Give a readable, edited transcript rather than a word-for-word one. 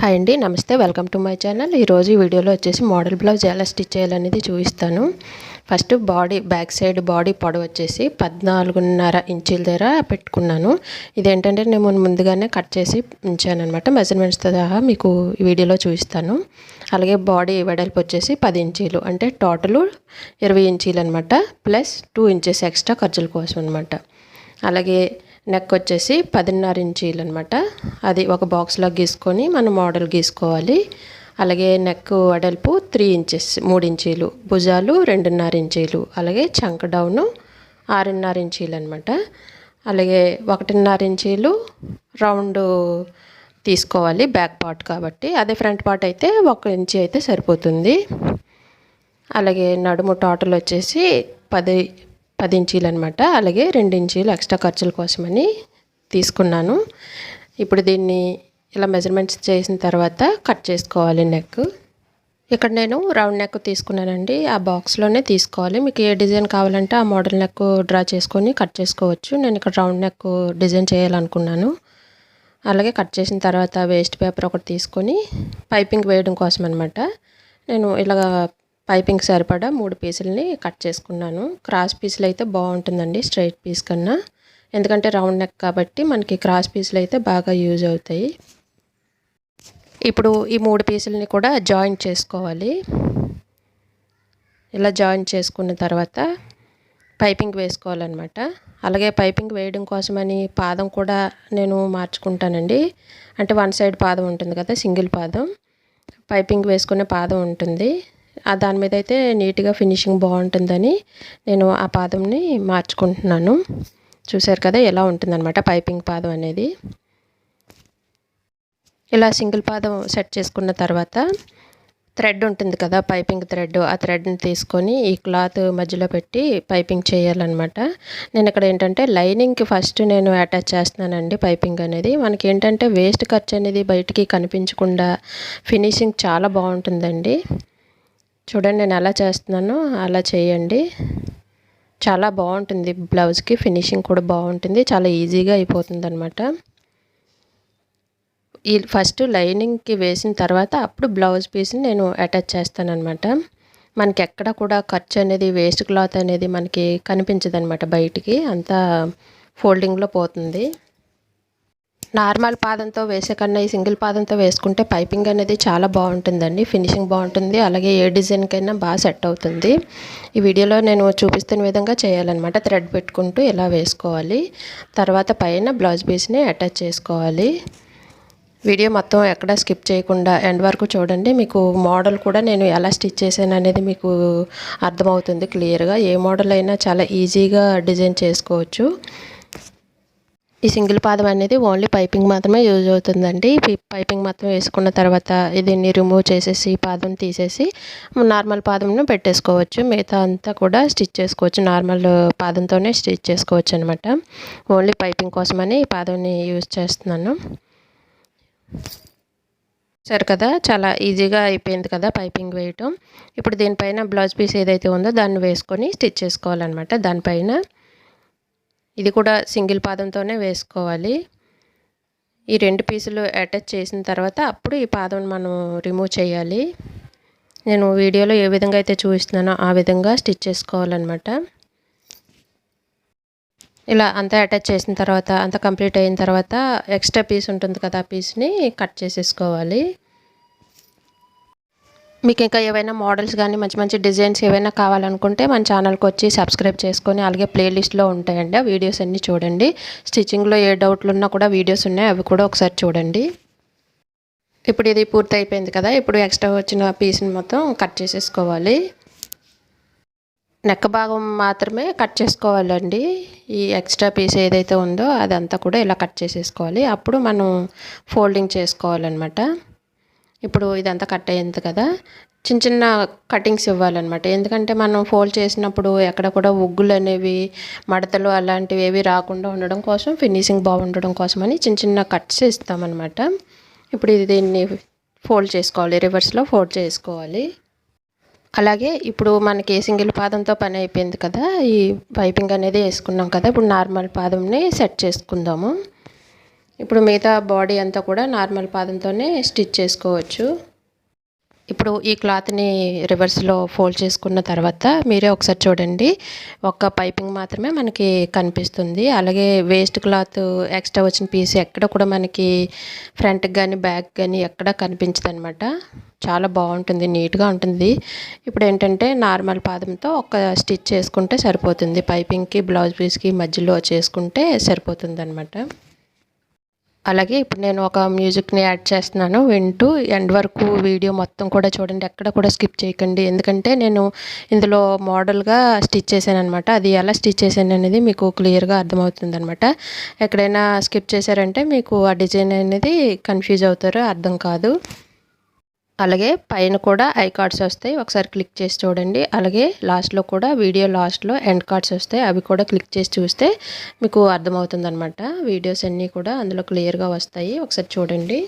Hi అండి, నమస్తే. Welcome to my channel. ఈరోజు ఈ వీడియోలో వచ్చేసి మోడల్ బ్లౌజ్ ఎలా స్టిచ్ చేయాలనేది చూపిస్తాను. ఫస్ట్ బ్యాక్ సైడ్ బాడీ పొడవు వచ్చేసి 14.5 ఇంచుల దగ్గర పెట్టుకున్నాను. ఇదేంటంటే నేను ముందుగానే కట్ చేసి ఉంచాను అనమాట. మెజర్మెంట్స్తో సహా మీకు ఈ వీడియోలో చూపిస్తాను. అలాగే బాడీ వెడల్పు వచ్చేసి 10 ఇంచీలు, అంటే టోటలు 20 ఇంచీలు అనమాట. ప్లస్ 2 ఇంచెస్ ఎక్స్ట్రా ఖర్చుల కోసం అనమాట. అలాగే నెక్ వచ్చేసి 10.5 ఇంచీలు అనమాట. అది ఒక బాక్స్లో గీసుకొని మనం మోడల్ గీసుకోవాలి. అలాగే నెక్ వెడల్పు 3 ఇంచెస్ 3 ఇంచీలు, భుజాలు 2.5 ఇంచీలు, అలాగే చంక డౌను 6.5 ఇంచీలు అనమాట. అలాగే 1.5 ఇంచీలు రౌండ్ తీసుకోవాలి, బ్యాక్ పార్ట్ కాబట్టి. అదే ఫ్రంట్ పార్ట్ అయితే 1 ఇంచీ అయితే సరిపోతుంది. అలాగే నడుము టోటల్ వచ్చేసి 10 ఇంచీలు అనమాట. అలాగే 2 ఇంచీలు ఎక్స్ట్రా ఖర్చుల కోసమని తీసుకున్నాను. ఇప్పుడు దీన్ని ఇలా మెజర్మెంట్స్ చేసిన తర్వాత కట్ చేసుకోవాలి నెక్. ఇక్కడ నేను రౌండ్ నెక్ తీసుకున్నానండి. ఆ బాక్స్లోనే తీసుకోవాలి. మీకు ఏ డిజైన్ కావాలంటే ఆ మోడల్ నెక్ డ్రా చేసుకొని కట్ చేసుకోవచ్చు. నేను ఇక్కడ రౌండ్ నెక్ డిజైన్ చేయాలనుకున్నాను. అలాగే కట్ చేసిన తర్వాత వేస్ట్ పేపర్ ఒకటి తీసుకొని పైపింగ్ వేయడం కోసం అనమాట. నేను ఇలా పైపింగ్ సరిపడా 3 పీసులని కట్ చేసుకున్నాను. క్రాస్ పీసులు అయితే బాగుంటుందండి స్ట్రైట్ పీస్ కన్నా, ఎందుకంటే రౌండ్ నెక్ కాబట్టి మనకి క్రాస్ పీసులు అయితే బాగా యూజ్ అవుతాయి. ఇప్పుడు ఈ 3 పీసులని కూడా జాయింట్ చేసుకోవాలి. ఇలా జాయింట్ చేసుకున్న తర్వాత పైపింగ్ వేసుకోవాలన్నమాట. అలాగే పైపింగ్ వేయడం కోసమని పాదం కూడా నేను మార్చుకుంటానండి. అంటే వన్ సైడ్ పాదం ఉంటుంది కదా, సింగిల్ పాదం, పైపింగ్ వేసుకునే పాదం ఉంటుంది. దాని మీద అయితే నీట్గా ఫినిషింగ్ బాగుంటుందని నేను ఆ పాదంని మార్చుకుంటున్నాను. చూసారు కదా ఎలా ఉంటుందన్నమాట పైపింగ్ పాదం అనేది. ఇలా సింగిల్ పాదం సెట్ చేసుకున్న తర్వాత థ్రెడ్ ఉంటుంది కదా, పైపింగ్ థ్రెడ్, ఆ థ్రెడ్ని తీసుకొని ఈ క్లాత్ మధ్యలో పెట్టి పైపింగ్ చేయాలన్నమాట. నేను ఇక్కడ ఏంటంటే లైనింగ్కి ఫస్ట్ నేను అటాచ్ చేస్తున్నానండి పైపింగ్ అనేది. మనకి ఏంటంటే వేస్ట్ ఖర్చు అనేది బయటికి కనిపించకుండా ఫినిషింగ్ చాలా బాగుంటుందండి. చూడండి నేను ఎలా చేస్తున్నానో అలా చేయండి. చాలా బాగుంటుంది, బ్లౌజ్కి ఫినిషింగ్ కూడా బాగుంటుంది, చాలా ఈజీగా అయిపోతుంది అనమాట. ఈ ఫస్ట్ లైనింగ్కి వేసిన తర్వాత అప్పుడు బ్లౌజ్ పీస్ని నేను అటాచ్ చేస్తానన్నమాట. మనకి ఎక్కడ కూడా ఖర్చు అనేది, వేస్ట్ క్లాత్ అనేది మనకి కనిపించదు అనమాట బయటికి, అంతా ఫోల్డింగ్లో పోతుంది. నార్మల్ పాదంతో వేసే కన్నా ఈ సింగిల్ పాదంతో వేసుకుంటే పైపింగ్ అనేది చాలా బాగుంటుందండి, ఫినిషింగ్ బాగుంటుంది. అలాగే ఏ డిజైన్కైనా బాగా సెట్ అవుతుంది. ఈ వీడియోలో నేను చూపిస్తున్న విధంగా చేయాలన్నమాట. థ్రెడ్ పెట్టుకుంటూ ఇలా వేసుకోవాలి. తర్వాత పైన బ్లౌజ్ పీస్ని అటాచ్ చేసుకోవాలి. వీడియో మొత్తం ఎక్కడ స్కిప్ చేయకుండా ఎండ్ వరకు చూడండి. మీకు మోడల్ కూడా నేను ఎలా స్టిచ్ చేశాను అనేది మీకు అర్థమవుతుంది క్లియర్గా. ఏ మోడల్ అయినా చాలా ఈజీగా డిజైన్ చేసుకోవచ్చు. ఈ సింగిల్ పాదం అనేది ఓన్లీ పైపింగ్ మాత్రమే యూజ్ అవుతుందండి. పైపింగ్ మాత్రం వేసుకున్న తర్వాత దీన్ని రిమూవ్ చేసేసి పాదం తీసేసి నార్మల్ పాదంను పెట్టేసుకోవచ్చు. మిగతా అంతా కూడా స్టిచ్ చేసుకోవచ్చు, నార్మల్ పాదంతోనే స్టిచ్ చేసుకోవచ్చు అనమాట. ఓన్లీ పైపింగ్ కోసమని ఈ పాదంని యూజ్ చేస్తున్నాను. సరే కదా, చాలా ఈజీగా అయిపోయింది కదా పైపింగ్ వేయటం. ఇప్పుడు దీనిపైన బ్లౌజ్ పీస్ ఏదైతే ఉందో దాన్ని వేసుకొని స్టిచ్ చేసుకోవాలన్నమాట. దానిపైన ఇది కూడా సింగిల్ పాదంతోనే వేసుకోవాలి. ఈ 2 పీసులు అటాచ్ చేసిన తర్వాత అప్పుడు ఈ పాదం మనం రిమూవ్ చేయాలి. నేను వీడియోలో ఏ విధంగా అయితే చూపిస్తున్నానో ఆ విధంగా స్టిచ్ చేసుకోవాలన్నమాట. ఇలా అంతా అటాచ్ చేసిన తర్వాత, అంతా కంప్లీట్ అయిన తర్వాత ఎక్స్ట్రా పీస్ ఉంటుంది కదా, ఆ పీస్ని కట్ చేసేసుకోవాలి. మీకు ఇంకా ఏవైనా మోడల్స్ కానీ మంచి మంచి డిజైన్స్ ఏవైనా కావాలనుకుంటే మన ఛానల్కి వచ్చి సబ్స్క్రైబ్ చేసుకొని, అలాగే ప్లేలిస్ట్లో ఉంటాయండి, ఆ వీడియోస్ అన్నీ చూడండి. స్టిచ్చింగ్లో ఏ డౌట్లు ఉన్నా కూడా వీడియోస్ ఉన్నాయి, అవి కూడా ఒకసారి చూడండి. ఇప్పుడు ఇది పూర్తి అయిపోయింది కదా, ఇప్పుడు ఎక్స్ట్రా వచ్చిన పీస్ని మొత్తం కట్ చేసేసుకోవాలి. నెక్ భాగం మాత్రమే కట్ చేసుకోవాలండి. ఈ ఎక్స్ట్రా పీస్ ఏదైతే ఉందో అదంతా కూడా ఇలా కట్ చేసేసుకోవాలి. అప్పుడు మనం ఫోల్డింగ్ చేసుకోవాలన్నమాట. ఇప్పుడు ఇదంతా కట్ అయ్యింది కదా, చిన్న చిన్న కటింగ్స్ ఇవ్వాలన్నమాట. ఎందుకంటే మనం ఫోల్డ్ చేసినప్పుడు ఎక్కడ కూడా ఉగ్గులు అనేవి, మడతలు అలాంటివి ఏవి రాకుండా ఉండడం కోసం, ఫినిషింగ్ బాగుండడం కోసమని చిన్న చిన్న కట్స్ ఇస్తామన్నమాట. ఇప్పుడు దీన్ని ఫోల్డ్ చేసుకోవాలి, రివర్స్లో ఫోల్డ్ చేసుకోవాలి. అలాగే ఇప్పుడు మనకి సింగిల్ పాదంతో పని అయిపోయింది కదా, ఈ పైపింగ్ అనేది వేసుకున్నాం కదా, ఇప్పుడు నార్మల్ పాదంని సెట్ చేసుకుందాము. ఇప్పుడు మిగతా బాడీ అంతా కూడా నార్మల్ పాదంతోనే స్టిచ్ చేసుకోవచ్చు. ఇప్పుడు ఈ క్లాత్ని రివర్స్లో ఫోల్డ్ చేసుకున్న తర్వాత మీరే ఒకసారి చూడండి, ఒక పైపింగ్ మాత్రమే మనకి కనిపిస్తుంది. అలాగే వేస్ట్ క్లాత్ ఎక్స్ట్రా వచ్చిన పీస్ ఎక్కడ కూడా మనకి ఫ్రంట్కి కానీ బ్యాక్ కానీ ఎక్కడ కనిపించదు అనమాట. చాలా బాగుంటుంది, నీట్గా ఉంటుంది. ఇప్పుడు ఏంటంటే నార్మల్ పాదంతో ఒక స్టిచ్ చేసుకుంటే సరిపోతుంది. పైపింగ్కి బ్లౌజ్ పీస్కి మధ్యలో చేసుకుంటే సరిపోతుంది అనమాట. అలాగే ఇప్పుడు నేను ఒక మ్యూజిక్ని యాడ్ చేస్తున్నాను, వింటూ ఎండ్ వరకు వీడియో మొత్తం కూడా చూడండి, ఎక్కడ కూడా స్కిప్ చేయకండి. ఎందుకంటే నేను ఇందులో మోడల్గా స్టిచ్ చేశాను అనమాట. అది ఎలా స్టిచ్ చేశాను అనేది మీకు క్లియర్గా అర్థమవుతుంది అనమాట. ఎక్కడైనా స్కిప్ చేశారంటే మీకు ఆ డిజైన్ అనేది కన్ఫ్యూజ్ అవుతారు, అర్థం కాదు. అలాగే పైన కూడా ఐ కార్డ్స్ వస్తాయి, ఒకసారి క్లిక్ చేసి చూడండి. అలాగే లాస్ట్లో కూడా వీడియో లాస్ట్లో ఎండ్ కార్డ్స్ వస్తాయి, అవి కూడా క్లిక్ చేసి చూస్తే మీకు అర్థమవుతుంది అనమాట. వీడియోస్ అన్నీ కూడా అందులో క్లియర్గా వస్తాయి, ఒకసారి చూడండి.